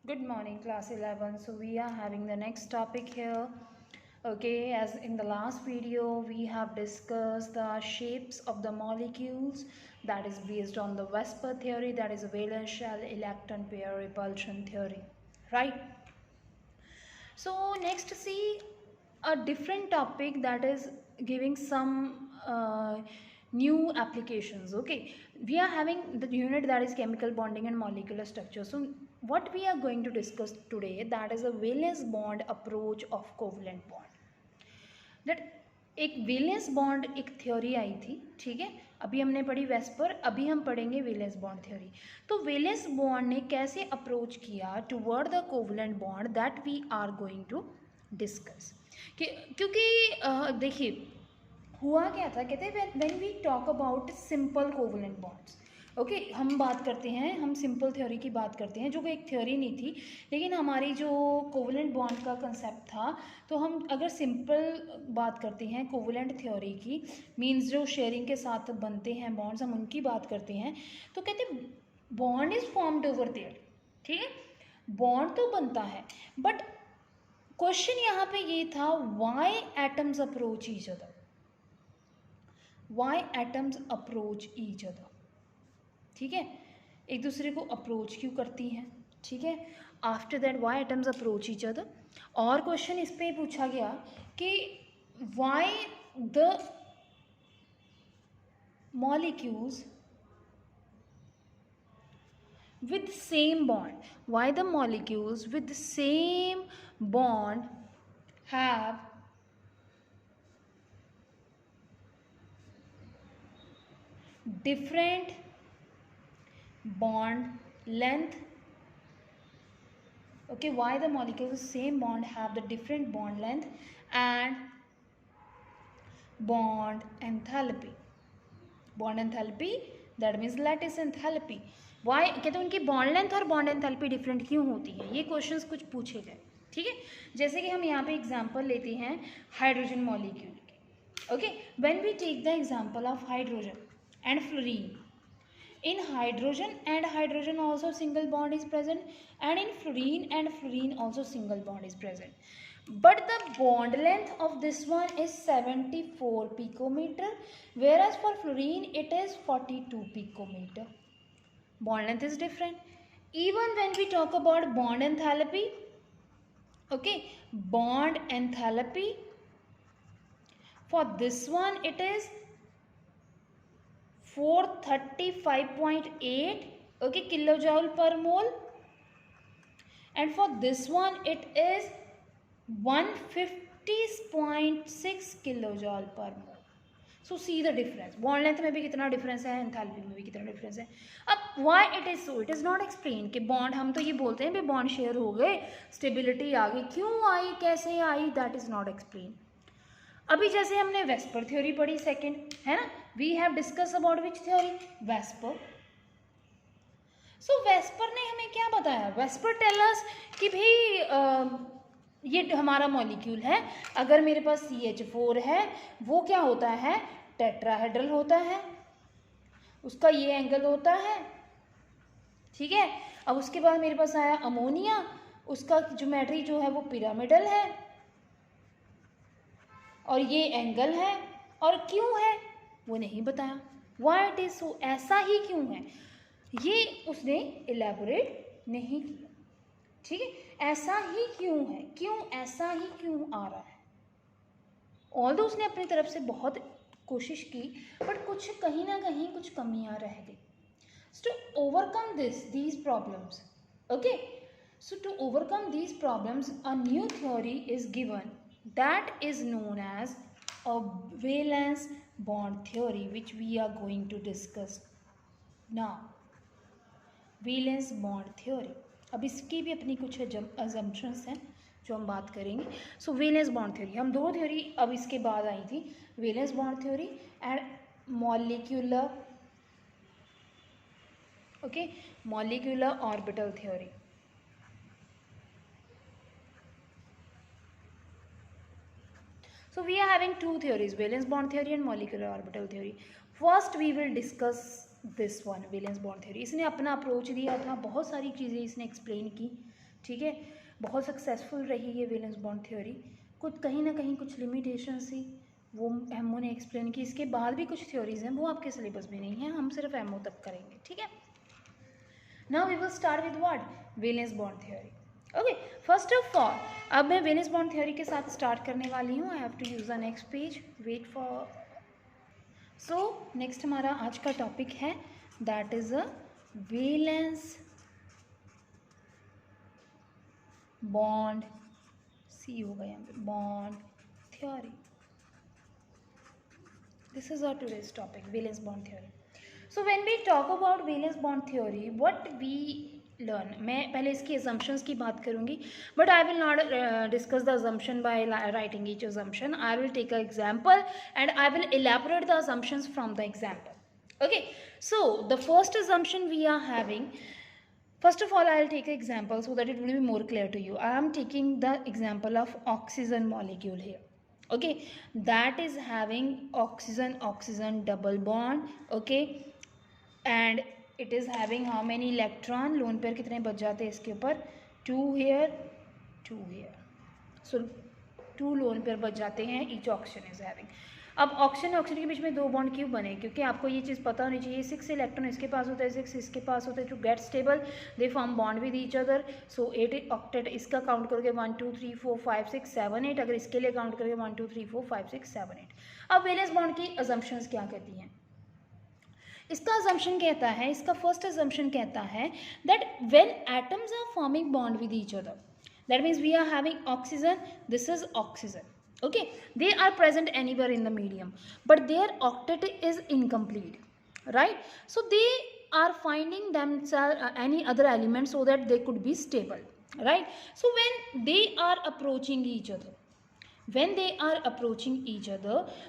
Good morning, class 11. So we are having the next topic here. Okay, as in the last video, we have discussed the shapes of the molecules that is based on the Vesper theory, that is a valence shell electron pair repulsion theory, right? So next see a different topic that is giving some new applications. Okay, we are having the unit that is chemical bonding and molecular structure. So what we are going to discuss today, that is a valence bond approach of covalent bond. That एक valence bond एक theory आई थी, ठीक है, अभी हमने पढ़ी VSEPR, अभी हम पढ़ेंगे वेलेंस बॉन्ड थ्योरी। तो वेलेंस बॉन्ड ने कैसे अप्रोच किया toward the covalent bond, that we are going to discuss. क्योंकि देखिए हुआ क्या था, कहते हैं when we talk about simple covalent bonds, okay, हम बात करते हैं, हम सिंपल थ्योरी की बात करते हैं, जो कि एक थ्योरी नहीं थी, लेकिन हमारी जो कोवलेंट बॉन्ड का कंसेप्ट था, तो हम अगर सिंपल बात करते हैं कोवलेंट थ्योरी की, मींस जो शेयरिंग के साथ बनते हैं बॉन्ड्स, हम उनकी बात करते हैं, तो कहते हैं bond is formed over there, ठीक है, बॉन्ड तो बनता है, बट क्वेश्चन यहाँ पे ये था, why atoms approach each other, why atoms approach each other, ठीक है, एक दूसरे को अप्रोच क्यों करती हैं, ठीक है। After that why atoms approach each other, और क्वेश्चन इस पे पूछा गया कि why the molecules with same bond, why the molecules with the same bond have different bond length, okay, why the molecules same bond have the different bond length and bond enthalpy, bond enthalpy that means lattice enthalpy, why कहते हैं उनकी bond length और bond enthalpy different क्यों होती है, ये questions कुछ पूछे गए, ठीक है। जैसे कि हम यहाँ पे एग्जांपल लेते हैं हाइड्रोजन मॉलिक्यूल के, okay, when we take the example of hydrogen and fluorine, in hydrogen and hydrogen also single bond is present, and in fluorine and fluorine also single bond is present, but the bond length of this one is 74 picometer, whereas for fluorine it is 42 picometer. Bond length is different. Even when we talk about bond enthalpy, okay, bond enthalpy for this one it is 435.8, okay, kilojoule per mole, and for this one it is 150.6 kilojoule per mole. So see the difference, bond length में भी कितना difference है, enthalpy में भी कितना difference है। अब why it is so, it is not explained कि bond, हम तो ये बोलते हैं भी bond share हो गए, stability आ गई, क्यों आई, कैसे आई, that is not explained। अभी जैसे हमने वेस्पर थ्योरी पढ़ी सेकंड, है ना, we have discuss about which theory, VSEPR. So VSEPR ने हमें क्या बताया, वेस्पर टेल अस कि भाई ये हमारा मॉलिक्यूल है, अगर मेरे पास CH4 है, वो क्या होता है, टेट्राहेड्रल होता है, उसका ये एंगल होता है, ठीक है। अब उसके बाद मेरे पास आया अमोनिया, उसका ज्योमेट्री जो है वो पिरामिडल है, और ये एंगल है, और क्यों है वो नहीं बताया, व्हाई इट इज सो, ऐसा ही क्यों है, ये उसने इलेबोरेट नहीं किया, ठीक है, ऐसा ही क्यों है, क्यों ऐसा ही क्यों आ रहा है, ऑल्दो उसने अपनी तरफ से बहुत कोशिश की, बट कुछ कहीं ना कहीं कुछ कमियां रह गई। So to overcome these problems, okay, so to overcome these problems a new theory is given, that is known as a valence bond theory, which we are going to discuss now, valence bond theory। अब इसकी भी अपनी कुछ assumptions हैं जो हम बात करेंगे। सो valence bond theory, हम दो थ्योरी अब इसके बाद आई थी, valence bond theory and molecular, okay, molecular orbital theory। So we are having two theories, valence bond theory and molecular orbital theory. First we will discuss this one, valence bond theory। इसने अपना approach दिया था, बहुत सारी चीज़ें इसने explain की, ठीक है, बहुत सक्सेसफुल रही ये वैलेंस बॉन्ड थ्योरी। कुछ कहीं ना कहीं कुछ लिमिटेशंस थी, वो एमओ ने एक्सप्लेन की। इसके बाद भी कुछ थ्योरीज हैं, वो आपके सिलेबस में नहीं है, हम सिर्फ एमओ तक करेंगे, ठीक है। Now we will start with what, valence bond theory. Okay, first of all अब मैं वैलेंस बॉन्ड थ्योरी के साथ स्टार्ट करने वाली हूँ। I have to use the next page, wait for. So next हमारा आज का टॉपिक है, that is a valence bond, see होगा यहाँ पे, bond theory. This is our today's topic, valence bond theory. So when we talk about valence bond theory, what we learn, मैं पहले इसकी assumptions की बात करूँगी, but I will not discuss the assumption by writing each assumption. I will take an example and I will elaborate the assumptions from the example. Okay, so the first assumption we are having, first of all I will take an example so that it will be more clear to you. I am taking the example of oxygen molecule here. Okay, that is having oxygen double bond. Okay, and it is having how many electron, lone pair कितने बच जाते हैं इसके ऊपर, 2 here 2 here, so 2 lone pair बच जाते हैं, each oxygen is having। अब ऑक्सीजन ऑक्सीजन के बीच में 2 बॉन्ड क्यों बने, क्योंकि आपको ये चीज़ पता होनी चाहिए, 6 इलेक्ट्रॉन इसके पास होता है, 6 इसके पास होता है, to get stable they form bond with each other. So 8 octet इसका काउंट करोगे 1 2 3 4 5 6 7 8, अगर इसके लिए काउंट करोगे 1 2 3 4 5 6 7 8। अब वैलेंस बॉन्ड की अजम्पशंस क्या कहती हैं, इसका अजम्पशन कहता है, इसका फर्स्ट अजम्पशन कहता है that when atoms are forming bond with each other, that means we are having oxygen, this is oxygen. Okay, they are present anywhere in the medium, but their octet is incomplete, right? So they are finding themselves any other element so that they could be stable, right? So when they are approaching each other,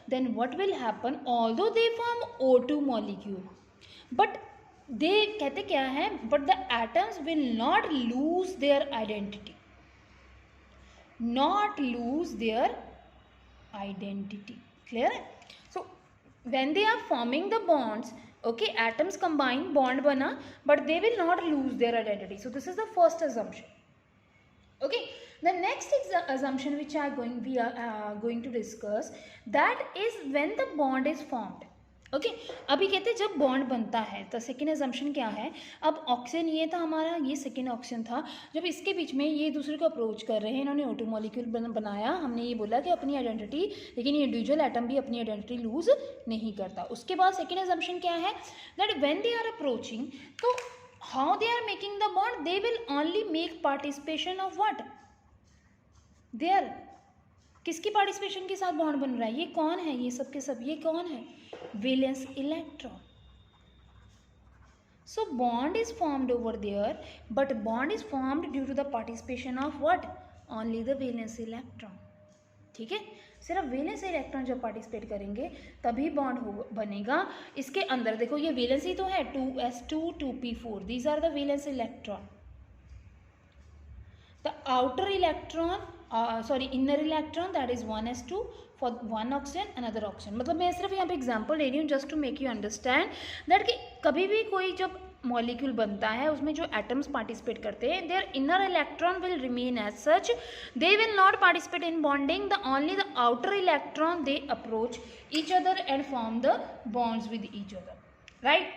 then what will happen, although they form O2 molecule, but they कहते क्या है, but the atoms will not lose their identity, clear है? So when they are forming the bonds, okay, atoms combine, bond bana, but they will not lose their identity. So this is the first assumption. Okay, the next assumption which we are going to discuss, that is when the bond is formed. Okay, अभी कहते हैं जब bond बनता है, तो second assumption क्या है, अब ऑक्सीजन ये था हमारा, ये सेकेंड ऑक्सीजन था, जब इसके बीच में ये दूसरे को अप्रोच कर रहे हैं, इन्होंने O2 मॉलिक्यूल बनाया, हमने ये बोला कि अपनी आइडेंटिटी, लेकिन ये इंडिविजुअल एटम भी अपनी आइडेंटिटी लूज नहीं करता। उसके बाद सेकेंड एजम्पशन क्या है, that when they are approaching, तो how they are making the bond, they will only make participation of what, there, किसकी पार्टिसिपेशन के साथ बॉन्ड बन रहा है, ये कौन है, ये सब के सब ये कौन है, valence electron. So bond is formed over there, but bond is formed due to the participation of what, only the valence electron. ठीक है, सिर्फ वैलेंस इलेक्ट्रॉन जब पार्टिसिपेट करेंगे तभी बॉन्ड बनेगा। इसके अंदर देखो ये वैलेंस ही तो है, 2s2 2p4, these are the valence electron. The outer electron inner electron, that is 1s2 for one oxygen, another oxygen। मतलब मैं सिर्फ यहाँ पे एग्जांपल ले रही हूँ just to make you understand that कि कभी भी कोई जब मॉलिक्यूल बनता है उसमें जो एटम्स पार्टिसिपेट करते हैं, their inner electron will remain as such, they will not participate in bonding, the only the outer electron they approach each other and form the bonds with each other, right.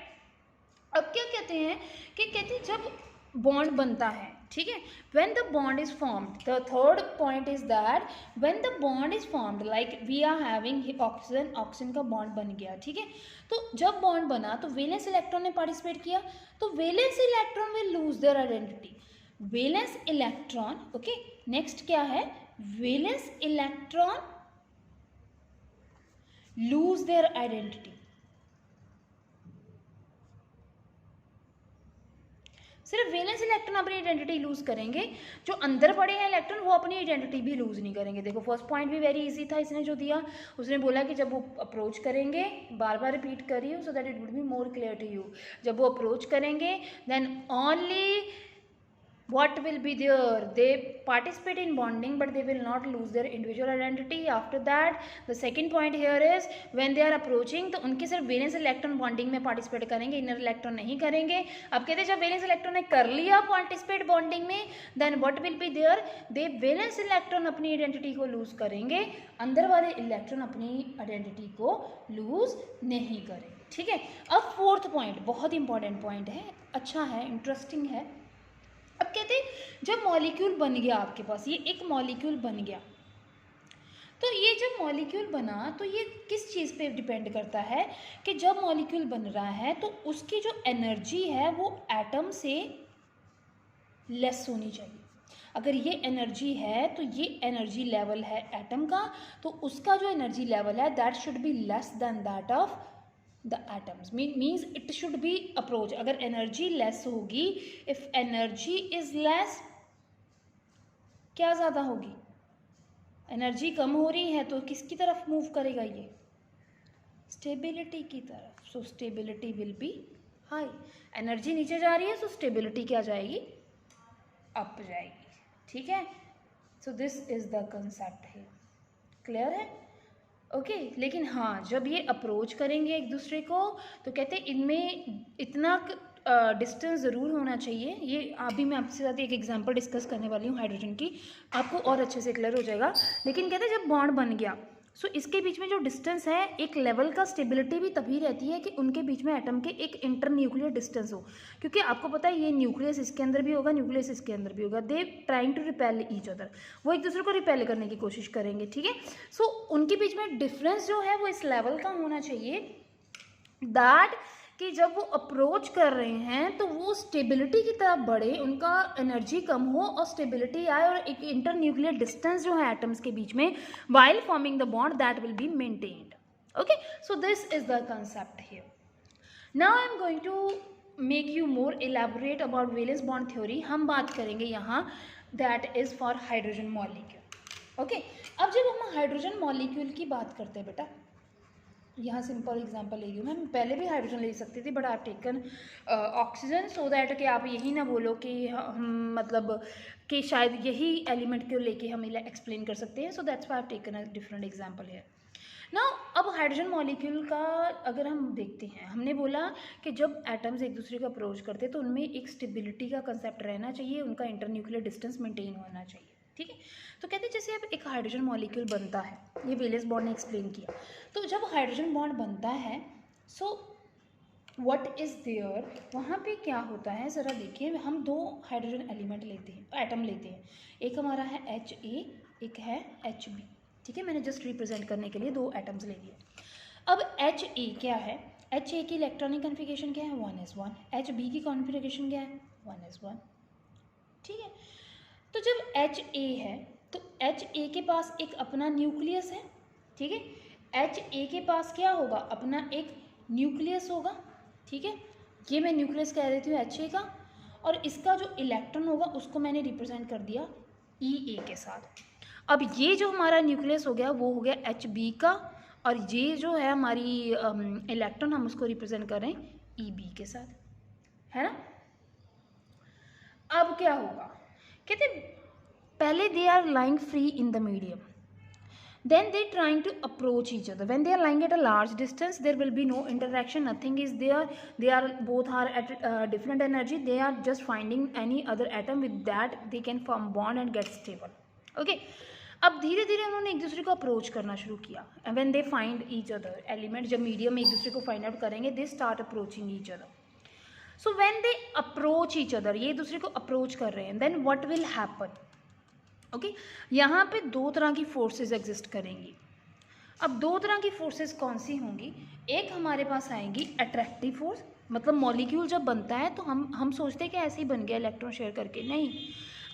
अब क्या कहते हैं कि कहते हैं जब बॉन्ड बनता है, ठीक है, when the bond is formed, the third point is that when the bond is formed, like we are having oxygen का बॉन्ड बन गया, ठीक है, तो जब बॉन्ड बना तो वैलेंस इलेक्ट्रॉन ने पार्टिसिपेट किया, तो valence electron will lose their identity, valence electron, okay, next क्या है, valence electron lose their identity. सिर्फ वैलेंस इलेक्ट्रॉन अपनी आइडेंटिटी लूज करेंगे, जो अंदर पड़े हैं इलेक्ट्रॉन वो अपनी आइडेंटिटी भी लूज नहीं करेंगे। देखो फर्स्ट पॉइंट भी वेरी इजी था, इसने जो दिया, उसने बोला कि जब वो अप्रोच करेंगे, बार बार रिपीट कर रही हूँ so that it would be more clear to you, जब वो अप्रोच करेंगे then only what will be there? They participate in bonding but they will not lose their individual identity. After that the second point here is when they are approaching, तो उनके सिर्फ valence electron bonding में participate करेंगे, inner electron नहीं करेंगे. अब कहते हैं जब वैलेंस इलेक्ट्रॉन ने कर लिया पार्टिसिपेट बॉन्डिंग में, then what will be there? They valence electron अपनी आइडेंटिटी को लूज करेंगे, अंदर वाले इलेक्ट्रॉन अपनी आइडेंटिटी को लूज नहीं करेंगे. ठीक है. अब फोर्थ पॉइंट बहुत इंपॉर्टेंट पॉइंट है, अच्छा है, इंटरेस्टिंग है. अब कहते हैं जब मॉलिक्यूल बन गया आपके पास, ये एक मॉलिक्यूल बन गया, तो ये जब मॉलिक्यूल बना तो ये किस चीज़ पे डिपेंड करता है कि जब मॉलिक्यूल बन रहा है तो उसकी जो एनर्जी है वो एटम से लेस होनी चाहिए. अगर ये एनर्जी है तो ये एनर्जी लेवल है एटम का, तो उसका जो एनर्जी लेवल है that should be less than that of the atoms. Means it should be approach. अगर energy less होगी, if energy is less, क्या ज़्यादा होगी? एनर्जी कम हो रही है तो किसकी तरफ मूव करेगा ये? स्टेबिलिटी की तरफ. So stability will be high. Energy नीचे जा रही है तो स्टेबिलिटी क्या जाएगी? अप जाएगी. ठीक है. So this is the concept है. क्लियर है? ओके. लेकिन हाँ, जब ये अप्रोच करेंगे एक दूसरे को तो कहते हैं इनमें इतना डिस्टेंस ज़रूर होना चाहिए. ये अभी मैं आपके साथ एक एग्जांपल डिस्कस करने वाली हूँ हाइड्रोजन की, आपको और अच्छे से क्लियर हो जाएगा. लेकिन कहते हैं जब बॉन्ड बन गया सो इसके बीच में जो डिस्टेंस है, एक लेवल का स्टेबिलिटी भी तभी रहती है कि उनके बीच में एटम के एक इंटर न्यूक्लियर डिस्टेंस हो. क्योंकि आपको पता है ये न्यूक्लियस इसके अंदर भी होगा, न्यूक्लियस इसके अंदर भी होगा. They trying to repel each other. वो एक दूसरे को रिपेल करने की कोशिश करेंगे. ठीक है. सो उनके बीच में डिफरेंस जो है वो इस लेवल का होना चाहिए दैट कि जब वो अप्रोच कर रहे हैं तो वो स्टेबिलिटी की तरफ बढ़े, उनका एनर्जी कम हो और स्टेबिलिटी आए, और एक इंटर न्यूक्लियर डिस्टेंस जो है एटम्स के बीच में while forming the bond that will be maintained. Okay. So this is the concept here. Now I am going to make you more elaborate about valence bond theory. हम बात करेंगे यहाँ that is for hydrogen molecule. Okay. अब जब हम hydrogen molecule की बात करते हैं बेटा, यहाँ सिंपल एग्जांपल ले रही हूँ मैं. पहले भी हाइड्रोजन ले सकती थी but I have taken oxygen so that कि आप यही ना बोलो कि हम मतलब कि शायद यही एलिमेंट को लेके हम एक्सप्लेन कर सकते हैं. So that's why I have taken a different example here. Now अब हाइड्रोजन मॉलिक्यूल का अगर हम देखते हैं, हमने बोला कि जब एटम्स एक दूसरे को अप्रोच करते हैं तो उनमें एक स्टेबिलिटी का कंसेप्ट रहना चाहिए, उनका इंटरन्यूक्लियर डिस्टेंस मेंटेन होना चाहिए. ठीक है. तो कहते हैं जैसे अब एक हाइड्रोजन मॉलिक्यूल बनता है, ये वैलेंस बॉन्ड ने एक्सप्लेन किया. तो जब हाइड्रोजन बॉन्ड बनता है सो व्हाट इज़ देयर, वहाँ पे क्या होता है ज़रा देखिए. हम दो हाइड्रोजन एलिमेंट लेते हैं, एटम लेते हैं. एक हमारा है HA, एक है HB. ठीक है. मैंने जस्ट रिप्रेजेंट करने के लिए दो एटम्स ले लिए. अब HA क्या है? HA की इलेक्ट्रॉनिक कॉन्फ़िगरेशन क्या है? 1s1. HB की कॉन्फ़िगरेशन क्या है? 1s1. ठीक है. तो जब HA है तो HA के पास एक अपना न्यूक्लियस है. ठीक है. HA के पास क्या होगा? अपना एक न्यूक्लियस होगा. ठीक है. ये मैं न्यूक्लियस कह रही थी HA का, और इसका जो इलेक्ट्रॉन होगा उसको मैंने रिप्रेजेंट कर दिया EA के साथ. अब ये जो हमारा न्यूक्लियस हो गया वो हो गया HB का, और ये जो है हमारी इलेक्ट्रॉन हम उसको रिप्रेजेंट कर रहे हैं EB के साथ, है ना. अब क्या होगा? कहते पहले they are lying free in the medium, then they trying to approach each other. When they are lying at a large distance there will be no interaction, nothing is there, they are both are at different energy, they are just finding any other atom with that they can form bond and get stable. Okay. अब धीरे धीरे उन्होंने एक दूसरे को approach करना शुरू किया. When they find each other element, जब मीडियम में एक दूसरे को फाइंड आउट करेंगे, they start approaching each other. So when they approach each other, ये एक दूसरे को अप्रोच कर रहे हैं, then what will happen? Okay. यहाँ पे दो तरह की फोर्सेस एग्जिस्ट करेंगी. अब दो तरह की फोर्सेस कौन सी होंगी? एक हमारे पास आएंगी अट्रैक्टिव फोर्स, मतलब मॉलिक्यूल जब बनता है तो हम सोचते हैं कि ऐसे ही बन गया इलेक्ट्रॉन शेयर करके. नहीं.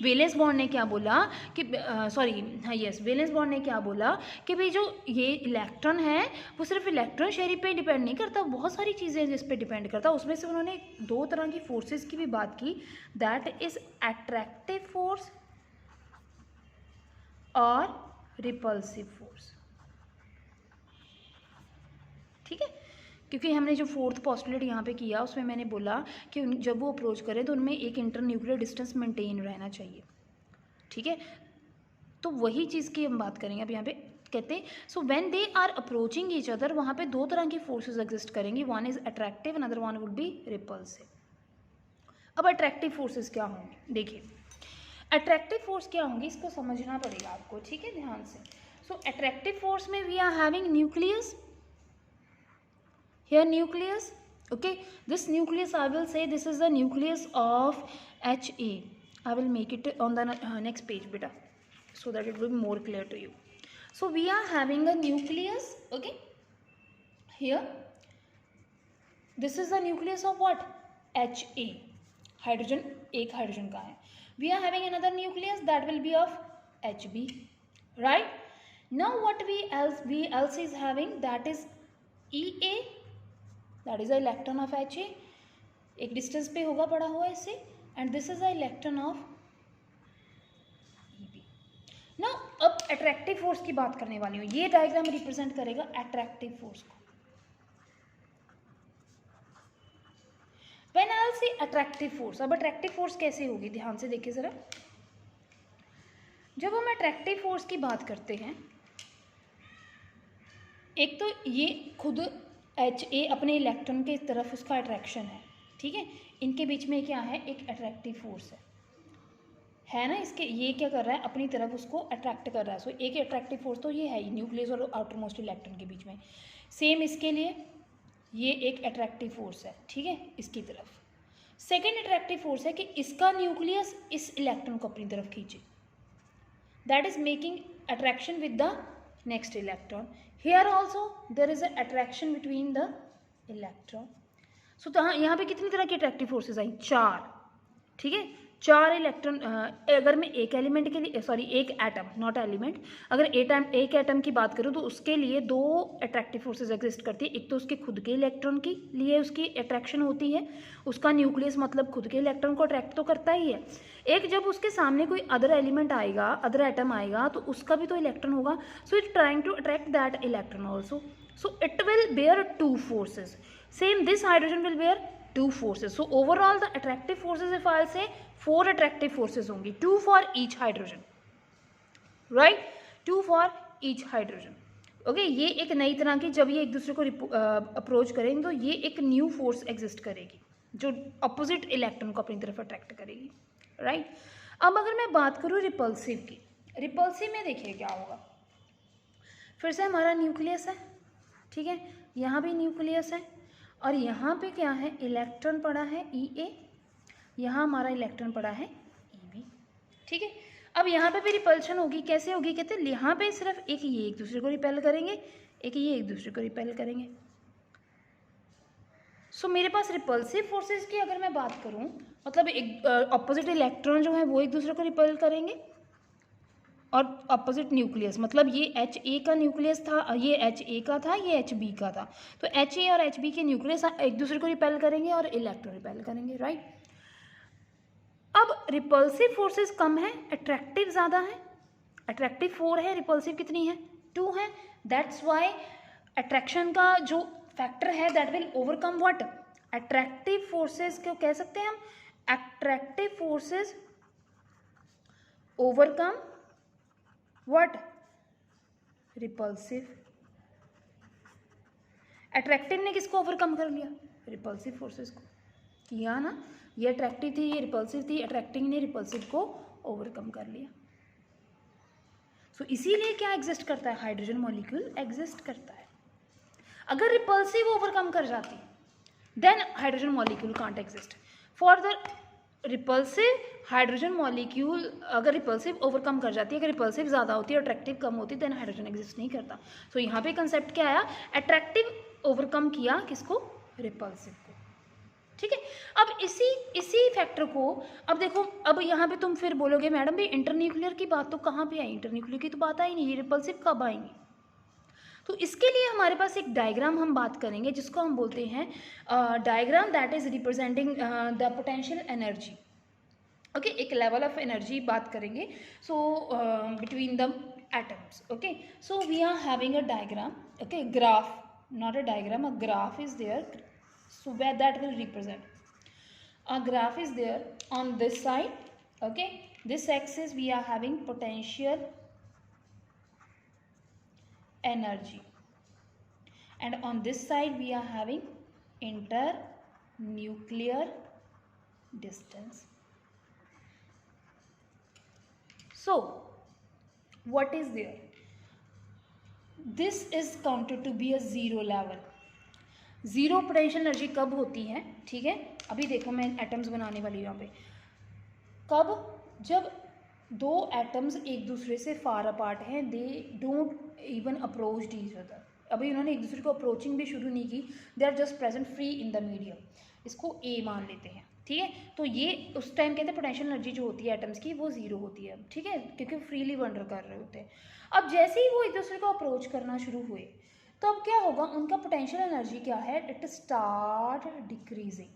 वैलेंस बॉन्ड ने क्या बोला कि वैलेंस बॉन्ड ने क्या बोला कि भाई जो ये इलेक्ट्रॉन है वो सिर्फ इलेक्ट्रॉन शेयरिंग पे डिपेंड नहीं करता, बहुत सारी चीज़ें जिस पे डिपेंड करता. उसमें से उन्होंने दो तरह की फोर्सेस की भी बात की, दैट इज अट्रैक्टिव फोर्स और रिपल्सिव फोर्स. ठीक है. क्योंकि हमने जो फोर्थ पॉस्टुलेट यहाँ पे किया उसमें मैंने बोला कि जब वो अप्रोच करें तो उनमें एक इंटरन्यूक्लियर डिस्टेंस मेंटेन रहना चाहिए, ठीक है। तो वही चीज़ की हम बात करेंगे अब यहाँ पे कहते हैं so when they are approaching each other, वहाँ पे दो तरह की फोर्सेस एग्जिस्ट करेंगी, one is attractive another one would be repulsive. अब अट्रैक्टिव फोर्सेस क्या होंगी, देखिए अट्रैक्टिव फोर्स क्या होंगी इसको समझना पड़ेगा आपको, ठीक है, ध्यान से। सो अट्रैक्टिव फोर्स में we are having nucleus, here nucleus, okay, this nucleus I will say this is the nucleus of Ha. I will make it on the next page beta, so that it will be more clear to you. So we are having a nucleus, okay, here this is the nucleus of what, Ha, hydrogen, एक hydrogen का है। We are having another nucleus that will be of Hb, right? Now what we else is having, that is Ea, that is a electron of Ha, एक distance पे होगा पड़ा हुआ इससे, and this is a electron of Eb। Now अब attractive force की बात करने वाली हूँ, ये डायग्राम रिप्रेजेंट करेगा अट्रैक्टिव फोर्स को। When I will say attractive force, अब अट्रैक्टिव फोर्स कैसे होगी ध्यान से देखिए जरा। जब हम अट्रैक्टिव फोर्स की बात करते हैं, एक तो ये खुद Ha अपने इलेक्ट्रॉन के तरफ उसका अट्रैक्शन है, ठीक है, इनके बीच में क्या है, एक अट्रैक्टिव फोर्स है ना, इसके ये क्या कर रहा है, अपनी तरफ उसको अट्रैक्ट कर रहा है। सो एक अट्रैक्टिव फोर्स तो ये है ही न्यूक्लियस और आउटर मोस्ट इलेक्ट्रॉन के बीच में। सेम इसके लिए ये एक अट्रैक्टिव फोर्स है, ठीक है, इसकी तरफ। सेकेंड अट्रैक्टिव फोर्स है कि इसका न्यूक्लियस इस इलेक्ट्रॉन को अपनी तरफ खींचे, that is making attraction with the next electron. Here also there is an attraction between the electron. So यहाँ पे कितनी तरह की अट्रैक्टिव फोर्सेस आई, चार, ठीक है, चार इलेक्ट्रॉन। अगर मैं एक एलिमेंट के लिए, सॉरी एक एटम, नॉट एलिमेंट, अगर एक एटम की बात करूँ तो उसके लिए दो अट्रैक्टिव फोर्सेस एग्जिस्ट करती है। एक तो उसके खुद के इलेक्ट्रॉन के लिए उसकी अट्रैक्शन होती है, उसका न्यूक्लियस मतलब खुद के इलेक्ट्रॉन को अट्रैक्ट तो करता ही है। एक जब उसके सामने कोई अदर एलिमेंट आएगा, अदर एटम आएगा, तो उसका भी तो इलेक्ट्रॉन होगा, so it trying to attract that electron also, so it will bear two forces. Same this hydrogen will bear two forces. So overall the attractive forces, if I'll say, 4 attractive forces होंगी, 2 for each hydrogen, right, 2 for each hydrogen, okay। ये एक नई तरह की, जब ये एक दूसरे को अप्रोच करेंगे तो ये एक न्यू फोर्स एग्जिस्ट करेगी जो अपोजिट इलेक्ट्रॉन को अपनी तरफ अट्रैक्ट करेगी, राइट। अब अगर मैं बात करूँ रिपल्सिव की, रिपल्सिव में देखिए क्या होगा, फिर से हमारा न्यूक्लियस है, ठीक है, यहाँ भी न्यूक्लियस है और यहाँ पे क्या है, इलेक्ट्रॉन पड़ा है Ea, यहाँ हमारा इलेक्ट्रॉन पड़ा है Eb, ठीक है। अब यहाँ पे भी रिपल्शन होगी, कैसे होगी, कहते हैं यहाँ पे सिर्फ एक ये एक दूसरे को रिपेल करेंगे, एक ये एक दूसरे को रिपेल करेंगे। सो मेरे पास रिपल्सिव फोर्सेस की अगर मैं बात करूँ, मतलब एक अपोजिट इलेक्ट्रॉन जो है वो एक दूसरे को रिपेल करेंगे, और अपोजिट न्यूक्लियस, मतलब ये Ha का न्यूक्लियस था, ये Ha का था, ये Hb का था, तो Ha और Hb के न्यूक्लियस एक दूसरे को रिपेल करेंगे और इलेक्ट्रॉन रिपेल करेंगे, राइट। अब रिपल्सिव फोर्सेस कम है, अट्रैक्टिव ज़्यादा है, अट्रैक्टिव 4 है, रिपल्सिव कितनी है, 2 है। दैट्स वाई अट्रैक्शन का जो फैक्टर है that will overcome what, attractive forces क्यों कह सकते हैं हम, attractive forces overcome what, repulsive. Attractive ने किसको ओवरकम कर लिया, रिपल्सिव फोर्सेस को, किया ना, ये अट्रैक्टिव थी, ये रिपल्सिव थी, अट्रैक्टिव ने रिपल्सिव को ओवरकम कर लिया। सो इसीलिए क्या एग्जिस्ट करता है, हाइड्रोजन मॉलिक्यूल एग्जिस्ट करता है। अगर रिपल्सिव ओवरकम कर जाती then hydrogen molecule can't exist. For the repulsive hydrogen molecule, अगर रिपल्सिव ओवरकम कर जाती है, अगर रिपल्सिव ज़्यादा होती है, अट्रैक्टिव कम होती है, देन हाइड्रोजन एग्जिस्ट नहीं करता। सो यहाँ पे कंसेप्ट क्या आया, अट्रैक्टिव ओवरकम किया किसको, रिपल्सिव को, ठीक है। अब इसी फैक्टर को, अब देखो, अब यहाँ पे तुम फिर बोलोगे मैडम भी इंटरन्यूक्लियर की बात तो कहाँ पे आई, इंटरन्यूक्लियर की तो बात आई नहीं, ये रिपल्सिव कब आएंगी। तो इसके लिए हमारे पास एक डायग्राम हम बात करेंगे जिसको हम बोलते हैं diagram that is representing the potential energy, okay, एक लेवल ऑफ एनर्जी बात करेंगे, so between the atoms, okay. So we are having a diagram, okay, graph not a diagram, a graph is there, so where that will represent, a graph is there on this side. Okay, this axis we are having potential energy, and on this side we are having internuclear distance. So what is there? This is counted to be a zero level. Zero potential energy कब होती है? ठीक है, अभी देखो मैं atoms बनाने वाली हूँ यहाँ पे। कब? जब दो एटम्स एक दूसरे से फार अपार्ट हैं, they don't even approach each other. अभी उन्होंने एक दूसरे को अप्रोचिंग भी शुरू नहीं की, they are just present free in the medium. इसको ए मान लेते हैं, ठीक है। तो ये उस टाइम कहते हैं पोटेंशियल एनर्जी जो होती है एटम्स की वो जीरो होती है, ठीक है, क्योंकि फ्रीली वंडर कर रहे होते हैं। अब जैसे ही वो एक दूसरे को अप्रोच करना शुरू हुए तो अब क्या होगा, उनका पोटेंशियल एनर्जी क्या है, इट स्टार्ट डिक्रीजिंग।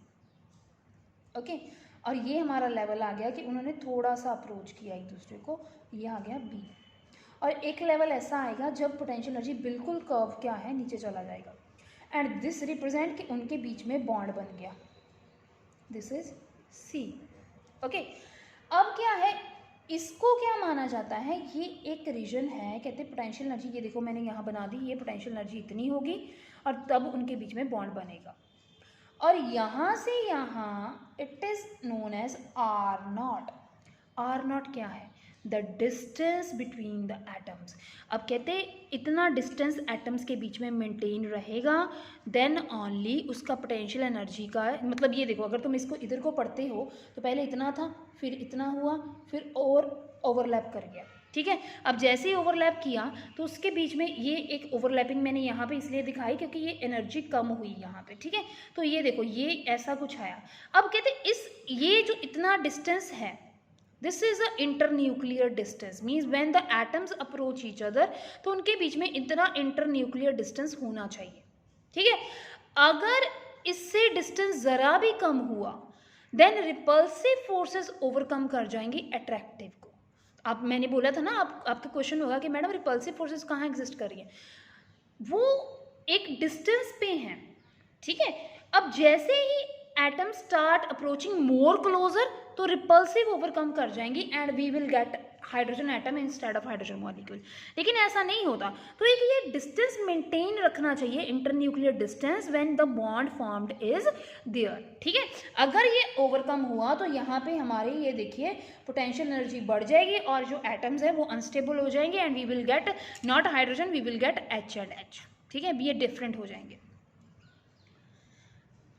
ओके, और ये हमारा लेवल आ गया कि उन्होंने थोड़ा सा अप्रोच किया एक दूसरे को, ये आ गया बी। और एक लेवल ऐसा आएगा जब पोटेंशियल एनर्जी बिल्कुल कर्व क्या है, नीचे चला जाएगा, एंड दिस रिप्रेजेंट कि उनके बीच में बॉन्ड बन गया, दिस इज सी। ओके, अब क्या है, इसको क्या माना जाता है, ये एक रीजन है, कहते हैं पोटेंशियल एनर्जी, ये देखो मैंने यहाँ बना दी, ये पोटेंशियल एनर्जी इतनी होगी और तब उनके बीच में बॉन्ड बनेगा, और यहाँ से यहाँ it is known as R naught. R naught क्या है, the distance between the atoms. अब कहते हैं इतना डिस्टेंस एटम्स के बीच में मेंटेन रहेगा, देन ओनली उसका पोटेंशियल एनर्जी का, मतलब ये देखो अगर तुम इसको इधर को पढ़ते हो तो पहले इतना था, फिर इतना हुआ, फिर और ओवरलैप कर गया, ठीक है। अब जैसे ही ओवरलैप किया तो उसके बीच में ये एक ओवरलैपिंग मैंने यहाँ पे इसलिए दिखाई क्योंकि ये एनर्जी कम हुई यहाँ पे, ठीक है। तो ये देखो ये ऐसा कुछ आया। अब कहते हैं इस ये जो इतना डिस्टेंस है, this is a internuclear distance, means when the atoms approach each other, तो उनके बीच में इतना इंटरन्यूक्लियर डिस्टेंस होना चाहिए, ठीक है। अगर इससे डिस्टेंस ज़रा भी कम हुआ देन रिपल्सिव फोर्सेस ओवरकम कर जाएंगी अट्रैक्टिव को। अब मैंने बोला था ना, आपका क्वेश्चन होगा कि मैडम रिपल्सिव फोर्सेस कहाँ एग्जिस्ट कर रही हैं, वो एक डिस्टेंस पे हैं, ठीक है। अब जैसे ही atom start approaching more closer तो रिपल्सिव ओवरकम कर जाएंगी and we will get hydrogen atom instead of hydrogen molecule. लेकिन ऐसा नहीं होता, तो एक ये डिस्टेंस मेंटेन रखना चाहिए, internuclear distance when the bond formed is there, ठीक है। अगर ये ओवरकम हुआ तो यहाँ पे हमारे ये देखिए पोटेंशियल एनर्जी बढ़ जाएगी और जो एटम्स है वो अनस्टेबल हो जाएंगे and we will get not hydrogen, we will get H and H, ठीक है, ये डिफरेंट हो जाएंगे।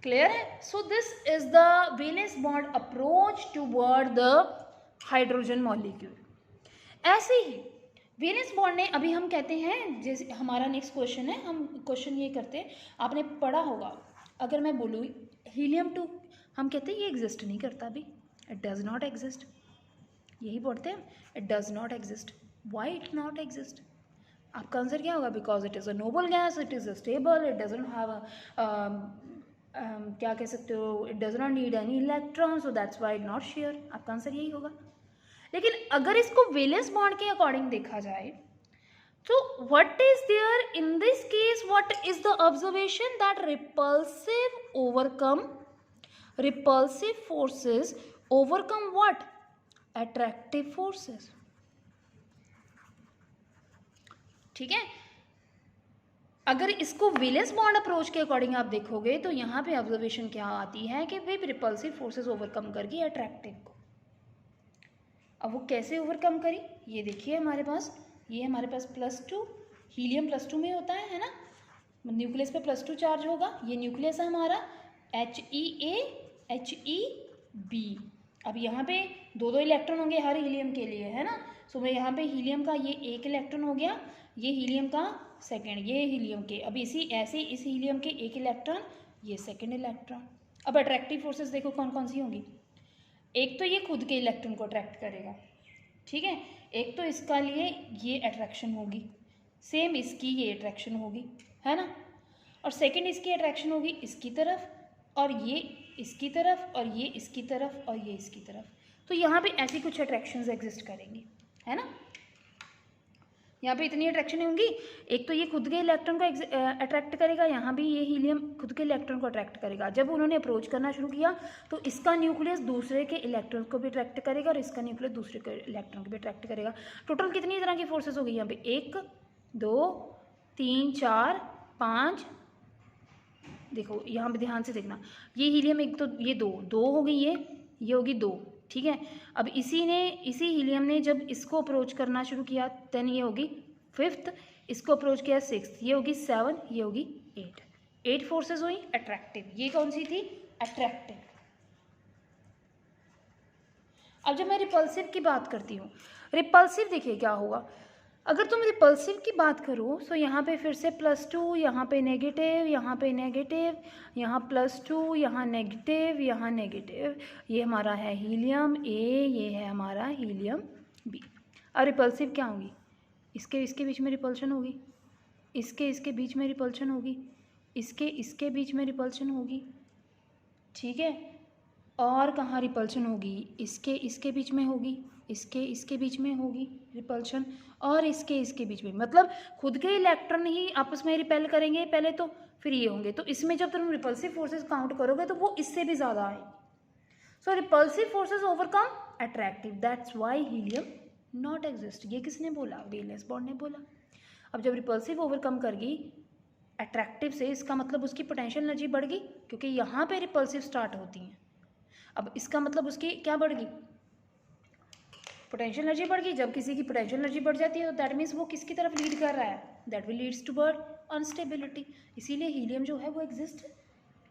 क्लियर है? So this is the valence bond approach toward the hydrogen molecule. ऐसे ही वैलेंस बॉन्ड ने, अभी हम कहते हैं, जैसे हमारा नेक्स्ट क्वेश्चन है, हम क्वेश्चन ये करते हैं, आपने पढ़ा होगा, अगर मैं बोलूँ हीलियम 2, हम कहते हैं ये एग्जिस्ट नहीं करता अभी, इट डज नॉट एग्जिस्ट, यही पढ़ते हैं, it does not exist. Why it not exist? आपका आंसर क्या होगा? Because it is a noble gas, it is a stable, it doesn't have क्या कह सकते हो, it does not need any electron, so that's why not share. आपका answer यही होगा। लेकिन अगर इसको वैलेंस बॉन्ड के अकॉर्डिंग देखा जाए तो what is there in this case, what is the observation, that repulsive forces overcome what? Attractive forces, ठीक है। अगर इसको वैलेंस बॉन्ड अप्रोच के अकॉर्डिंग आप देखोगे तो यहाँ पे ऑब्जर्वेशन क्या आती है कि वे रिपल्सिव फोर्सेस ओवरकम करके अट्रैक्टिव को। अब वो कैसे ओवरकम करी, ये देखिए हमारे पास, ये हमारे पास +2, हीलियम +2 में होता है ना, न्यूक्लियस पे +2 चार्ज होगा, ये न्यूक्लियस है हमारा HeA HeB। अब यहाँ पे दो इलेक्ट्रॉन होंगे हर हीलियम के लिए, है ना। सो मैं यहाँ पे हीलियम का ये एक इलेक्ट्रॉन हो गया, ये हीलियम का सेकेंड, ये हीलियम के, अब ऐसे इस हीलियम के एक इलेक्ट्रॉन, ये सेकेंड इलेक्ट्रॉन। अब अट्रैक्टिव फोर्सेस देखो कौन कौन सी होंगी, एक तो ये खुद के इलेक्ट्रॉन को अट्रैक्ट करेगा, ठीक है, एक तो इसका लिए ये अट्रैक्शन होगी, सेम इसकी ये अट्रैक्शन होगी, है ना, और सेकेंड इसकी अट्रैक्शन होगी इसकी तरफ, और ये इसकी तरफ, और ये इसकी तरफ, और ये इसकी तरफ। तो यहाँ पे ऐसी कुछ अट्रैक्शंस एग्जिस्ट करेंगी, है ना। यहाँ पे इतनी अट्रैक्शन होंगी, एक तो ये खुद के इलेक्ट्रॉन को अट्रैक्ट करेगा, यहाँ भी ये हीलियम खुद के इलेक्ट्रॉन को अट्रैक्ट करेगा। जब उन्होंने अप्रोच करना शुरू किया तो इसका न्यूक्लियस दूसरे के इलेक्ट्रॉन को भी अट्रैक्ट करेगा और इसका न्यूक्लियस दूसरे के इलेक्ट्रॉन को भी अट्रैक्ट करेगा। टोटल कितनी तरह की फोर्सेस होगी यहाँ पे, 1 2 3 4 5, देखो यहाँ पे ध्यान से देखना, ये हीलियम एक तो ये दो हो गई, ये होगी 2, ठीक है। अब इसी हीलियम ने जब इसको अप्रोच करना शुरू किया देन ये होगी 5th, इसको अप्रोच किया 6th, ये होगी 7, ये होगी 8 फोर्सेस हुई अट्रैक्टिव। ये कौन सी थी, अट्रैक्टिव। अब जब मैं रिपल्सिव की बात करती हूँ, रिपल्सिव देखिए क्या होगा, अगर तुम रिपल्सिव की बात करो तो यहाँ पे फिर से +2, यहाँ पे नेगेटिव, यहाँ पे नेगेटिव, यहाँ +2, यहाँ नेगेटिव, यहाँ नेगेटिव। ये हमारा है हीलियम ए, ये है हमारा हीलियम बी। और रिपल्सिव क्या होगी, इसके बीच में रिपल्शन होगी, इसके बीच में रिपल्शन होगी, इसके बीच में रिपल्शन होगी, ठीक है। और कहाँ रिपल्शन होगी, इसके बीच में होगी, इसके बीच में होगी रिपल्शन, और इसके बीच में, मतलब खुद के इलेक्ट्रॉन ही आपस में रिपेल करेंगे पहले तो, फिर ये होंगे। तो इसमें जब तुम रिपल्सिव फोर्सेस काउंट करोगे तो वो इससे भी ज़्यादा आएगी। So repulsive forces overcome attractive, that's why helium not exist. ये किसने बोला, वैलेंस बॉन्ड ने बोला। अब जब रिपल्सिव ओवरकम कर गई अट्रैक्टिव से, इसका मतलब उसकी पोटेंशियल एनर्जी बढ़ गई, क्योंकि यहाँ पे रिपल्सिव स्टार्ट होती हैं। अब इसका मतलब उसकी क्या बढ़ गई, पोटेंशियल एनर्जी बढ़ गई। जब किसी की पोटेंशियल एनर्जी बढ़ जाती है तो दैट मीन्स वो किसकी तरफ लीड कर रहा है, that will leads toward unstability. इसीलिए हीलियम जो है वो एग्जिस्ट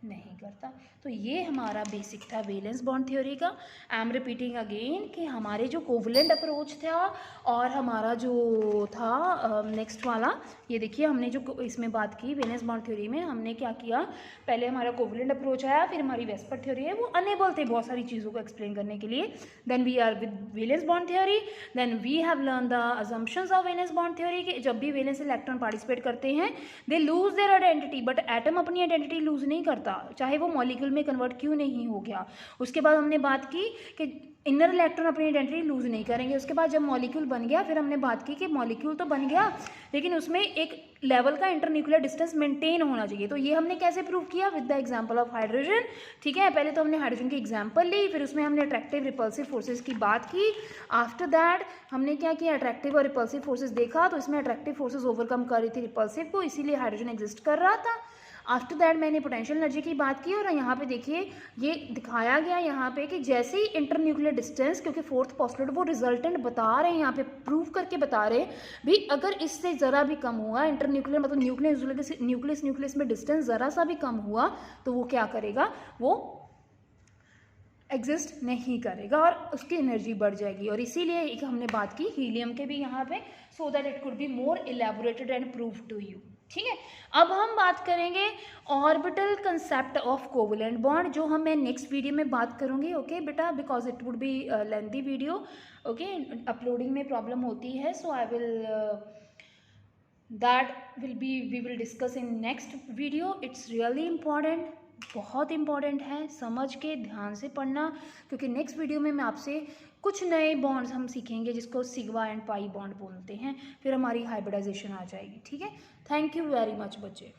नहीं करता। तो ये हमारा बेसिक था वैलेंस बॉन्ड थ्योरी का। आई एम रिपीटिंग अगेन कि हमारे जो कोवलेंट अप्रोच था और हमारा जो था नेक्स्ट वाला, ये देखिए हमने जो इसमें बात की वैलेंस बॉन्ड थ्योरी में, हमने क्या किया, पहले हमारा कोवलेंट अप्रोच आया, फिर हमारी वेस्पर थ्योरी है, वो अनेबल थे बहुत सारी चीज़ों को एक्सप्लेन करने के लिए। Then we are with valence bond theory, then we have learn the assumptions of valence bond theory कि जब भी वैलेंस इलेक्ट्रॉन पार्टिसिपेट करते हैं they lose their identity, but atom अपनी आइडेंटिटी लूज नहीं करता, चाहे वो मॉलिक्यूल में कन्वर्ट क्यों नहीं हो गया। उसके बाद हमने बात की कि इनर इलेक्ट्रॉन अपनी आइडेंटिटी लूज नहीं करेंगे। उसके बाद जब मॉलिक्यूल बन गया, फिर हमने बात की कि मॉलिक्यूल तो बन गया लेकिन उसमें एक लेवल का इंटरन्यूक्लियर डिस्टेंस मेंटेन होना चाहिए। तो ये हमने कैसे प्रूव किया, with the example of hydrogen, ठीक है। पहले तो हमने हाइड्रोजन की एग्जांपल ली, फिर उसमें हमने अट्रैक्टिव रिपल्सिव फोर्सेस की बात की। आफ्टर दैट हमने क्या किया, अट्रैक्टिव और रिपल्सिव फोर्सेस देखा, तो इसमें अट्रैक्टिव फोर्सेस ओवरकम कर रही थी रिपल्सिव को, इसीलिए हाइड्रोजन एग्जिस्ट कर रहा था। आफ्टर दैट मैंने पोटेंशियल एनर्जी की बात की, और यहाँ पे देखिए ये दिखाया गया यहाँ पे कि जैसे ही इंटरन्यूक्लियर डिस्टेंस, क्योंकि फोर्थ पोस्टुलेट वो रिजल्टेंट बता रहे हैं, यहाँ पे प्रूव करके बता रहे हैं भी, अगर इससे ज़रा भी कम हुआ इंटरन्यूक्लियर, मतलब न्यूक्लियस में डिस्टेंस ज़रा सा भी कम हुआ तो वो क्या करेगा, वो एग्जिस्ट नहीं करेगा और उसकी एनर्जी बढ़ जाएगी। और इसीलिए एक हमने बात की हीलियम के भी यहाँ पे, so that it could be more elaborated and prove to you, ठीक है। अब हम बात करेंगे orbital concept of covalent bond, जो मैं नेक्स्ट वीडियो में बात करूंगी, ओके बेटा, because it would be lengthy video, okay. Uploading में प्रॉब्लम होती है, so I will we will discuss in next video. It's really important, बहुत इंपॉर्टेंट है, समझ के ध्यान से पढ़ना, क्योंकि नेक्स्ट वीडियो में मैं आपसे कुछ नए बॉन्ड्स हम सीखेंगे जिसको सिग्मा एंड पाई बॉन्ड बोलते हैं, फिर हमारी हाइब्रिडाइजेशन आ जाएगी, ठीक है। थैंक यू वेरी मच बच्चे।